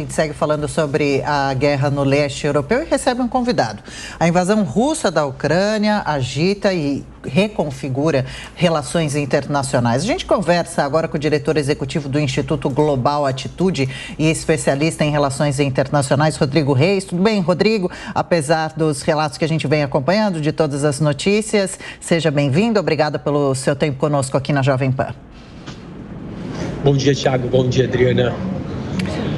A gente segue falando sobre a guerra no leste europeu e recebe um convidado. A invasão russa da Ucrânia agita e reconfigura relações internacionais. A gente conversa agora com o diretor executivo do Instituto Global Atitude e especialista em relações internacionais, Rodrigo Reis. Tudo bem, Rodrigo? Apesar dos relatos que a gente vem acompanhando, de todas as notícias, seja bem-vindo. Obrigada pelo seu tempo conosco aqui na Jovem Pan. Bom dia, Thiago. Bom dia, Adriana.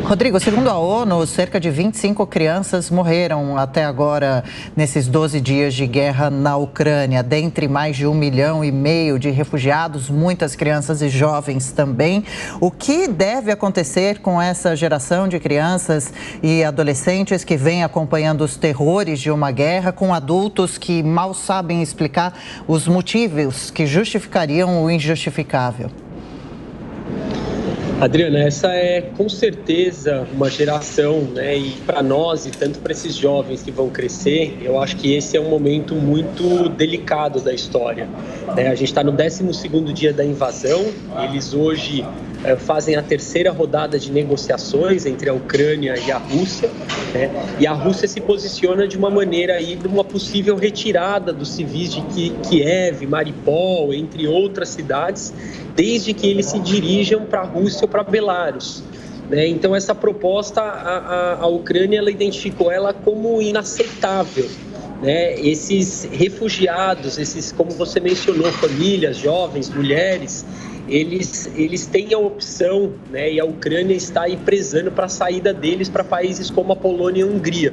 Rodrigo, segundo a ONU, cerca de 25 crianças morreram até agora nesses 12 dias de guerra na Ucrânia. Dentre mais de 1,5 milhão de refugiados, muitas crianças e jovens também. O que deve acontecer com essa geração de crianças e adolescentes que vem acompanhando os terrores de uma guerra, com adultos que mal sabem explicar os motivos que justificariam o injustificável? Adriana, essa é com certeza uma geração, né? E para nós, e tanto para esses jovens que vão crescer, eu acho que esse é um momento muito delicado da história. A gente está no 12º dia da invasão, eles hoje fazem a terceira rodada de negociações entre a Ucrânia e a Rússia, né? E a Rússia se posiciona de uma maneira aí de uma possível retirada dos civis de Kiev, Mariupol, entre outras cidades, desde que eles se dirijam para a Rússia ou para Belarus. Então, essa proposta, a Ucrânia ela identificou ela como inaceitável. Esses refugiados, esses, como você mencionou, famílias, jovens, mulheres, eles têm a opção, e a Ucrânia está aí prezando para a saída deles para países como a Polônia e a Hungria.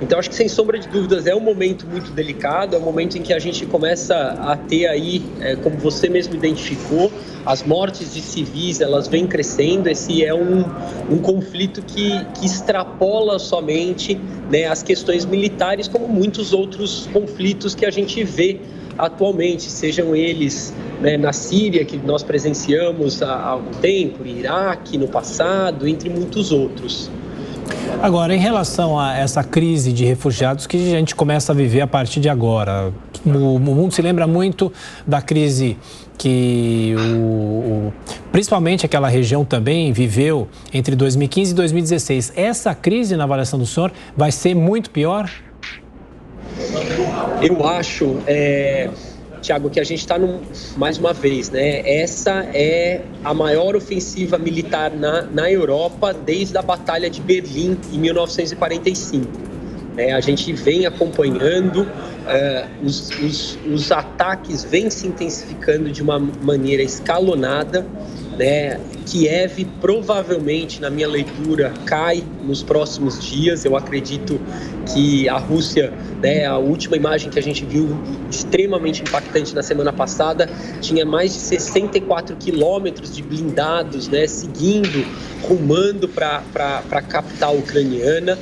Então, acho que, sem sombra de dúvidas, é um momento muito delicado, é um momento em que a gente começa a ter aí, como você mesmo identificou, as mortes de civis, elas vêm crescendo. Esse é um conflito que extrapola somente, as questões militares, como muitos outros conflitos que a gente vê atualmente, sejam eles na Síria, que nós presenciamos há algum tempo, Iraque no passado, entre muitos outros. Agora, em relação a essa crise de refugiados que a gente começa a viver a partir de agora, o mundo se lembra muito da crise que principalmente aquela região também viveu entre 2015 e 2016. Essa crise, na avaliação do senhor, vai ser muito pior? Eu acho, Thiago, que a gente está mais uma vez, essa é a maior ofensiva militar na Europa desde a Batalha de Berlim em 1945. A gente vem acompanhando, os ataques vêm se intensificando de uma maneira escalonada. Kiev provavelmente, na minha leitura, cai nos próximos dias. Eu acredito que a Rússia, a última imagem que a gente viu extremamente impactante na semana passada, tinha mais de 64 quilômetros de blindados, seguindo, rumando para a capital ucraniana.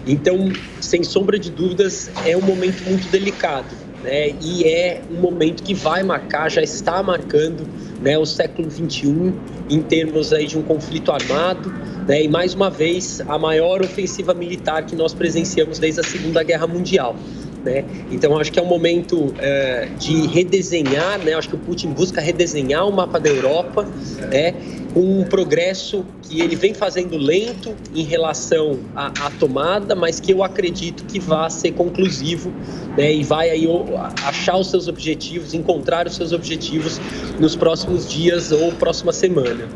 Então, sem sombra de dúvidas, é um momento muito delicado, e é um momento que vai marcar, já está marcando, o século XXI em termos aí de um conflito armado, e mais uma vez a maior ofensiva militar que nós presenciamos desde a Segunda Guerra Mundial. Então, acho que é um momento de redesenhar, acho que o Putin busca redesenhar o mapa da Europa, com um progresso que ele vem fazendo lento em relação à tomada, mas que eu acredito que vai ser conclusivo, e vai aí achar os seus objetivos, encontrar os seus objetivos nos próximos dias ou próxima semana.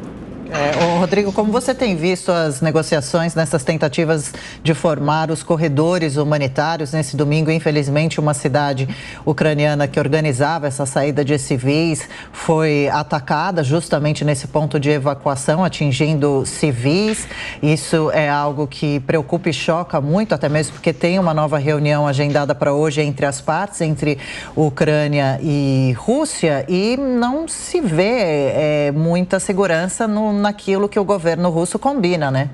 Rodrigo, como você tem visto as negociações nessas tentativas de formar os corredores humanitários? Nesse domingo, infelizmente, uma cidade ucraniana que organizava essa saída de civis foi atacada justamente nesse ponto de evacuação, atingindo civis. Isso é algo que preocupa e choca muito, até mesmo porque tem uma nova reunião agendada para hoje entre as partes, entre Ucrânia e Rússia, e não se vê muita segurança naquilo que o governo russo combina,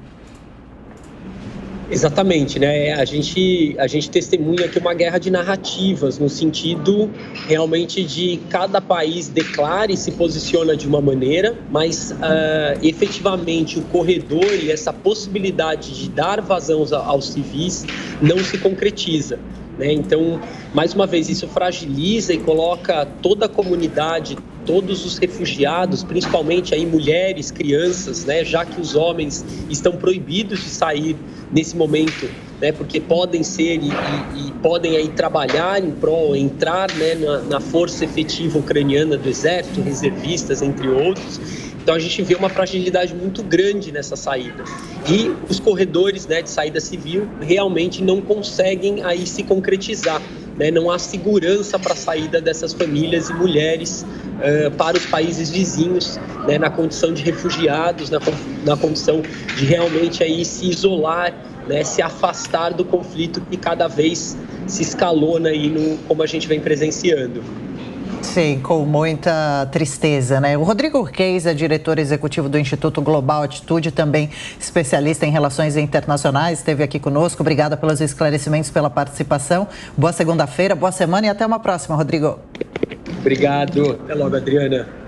Exatamente, A gente testemunha aqui uma guerra de narrativas, no sentido realmente de cada país declara e se posiciona de uma maneira, mas efetivamente o corredor e essa possibilidade de dar vazão aos civis não se concretiza. né? Então, mais uma vez, isso fragiliza e coloca toda a comunidade, todos os refugiados, principalmente aí mulheres, crianças, né? Já que os homens estão proibidos de sair nesse momento, né? Porque podem ser e podem aí trabalhar em prol, entrar, né, na força efetiva ucraniana do exército, reservistas, entre outros. Então a gente vê uma fragilidade muito grande nessa saída. E os corredores, né, de saída civil realmente não conseguem aí se concretizar, né? Não há segurança para a saída dessas famílias e mulheres para os países vizinhos, né, na condição de refugiados, na condição de realmente aí se isolar, né, se afastar do conflito que cada vez se escalona aí como a gente vem presenciando. Sim, com muita tristeza, né? O Rodrigo Reis é diretor executivo do Instituto Global Atitude, também especialista em relações internacionais, esteve aqui conosco. Obrigada pelos esclarecimentos, pela participação. Boa segunda-feira, boa semana e até uma próxima, Rodrigo. Obrigado. Até logo, Adriana.